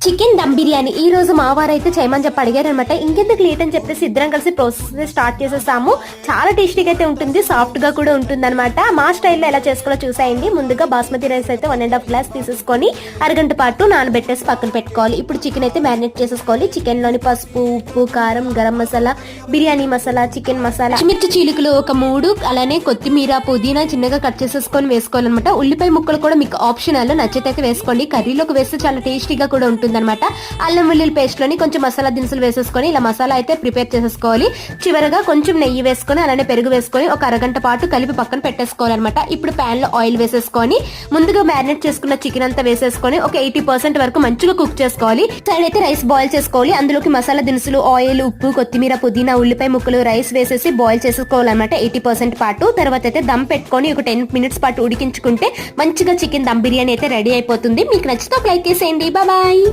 Chicken dum biryani ఈ రోజు మా వారు అయితే చేయమని చెప్పి అడిగారు అనమాట. ఇంకెందుకు లేట్ అని చెప్పేసి ఇద్దరం కలిసి ప్రాసెస్ స్టార్ట్ చేసేసాము. చాలా టేస్టీగా అయితే ఉంటుంది, సాఫ్ట్ గా కూడా ఉంటుంది అనమాట. మా స్టైల్లో ఎలా చేసుకోవాలో చూసాయండి. ముందుగా బాస్మతి రైస్ అయితే 1.5 గ్లాస్ తీసేసుకొని అరగంట పాటు నానబెట్టేసి పక్కన పెట్టుకోవాలి. ఇప్పుడు చికెన్ అయితే మ్యారినేట్ చేసేసుకోవాలి. చికెన్ లోని పసుపు, ఉప్పు, కారం, గరం మసాలా, బిర్యానీ మసాలా, చికెన్ మసాలా, మిర్చి చీలికలు ఒక 3, అలానే కొత్తిమీర, పుదీనా చిన్నగా కట్ చేసేసుకొని వేసుకోవాలన్నమాట. ఉల్లిపాయ ముక్కలు కూడా మీకు ఆప్షనల్, నచ్చితే అయితే వేసుకోండి. కర్రీలోకి వేస్తే చాలా టేస్టీగా కూడా ఉంటుంది అనమాట. అల్లం వెల్లుల్లి పేస్ట్ లోని కొంచెం మసాలా దినుసులు వేసేసుకొని ఇలా మసాలా అయితే ప్రిపేర్ చేసేసుకోవాలి. చివరగా కొంచెం నెయ్యి వేసుకొని అలానే పెరుగు వేసుకొని ఒక అరగంట పాటు కలిపి పక్కన పెట్టేసుకోవాలన్నమాట. ఇప్పుడు ప్యాన్ లో ఆయిల్ వేసేసుకొని ముందుగా మ్యారినేట్ చేసుకున్న చికెన్ అంతా వేసేసుకొని ఒక 80% వరకు మంచిగా కుక్ చేసుకోవాలి. సైడ్ అయితే రైస్ బాయిల్ చేసుకోవాలి. అందులోకి మసాలా దినుసులు, ఆయిల్, ఉప్పు, కొత్తిమీర, పుదీనా, ఉల్లిపాయ ముక్కలు, రైస్ వేసేసి బాయిల్ చేసుకోవాలన్నమాట 80% పాటు. తర్వాత అయితే దమ్ పెట్టుకొని ఒక 10 minutes పాటు ఉడికించుకుంటే మంచిగా చికెన్ దమ్ బిర్యానీ అయితే రెడీ అయిపోతుంది. మీకు నచ్చితే ఒక లైక్ చేసేయండి. బాయ్.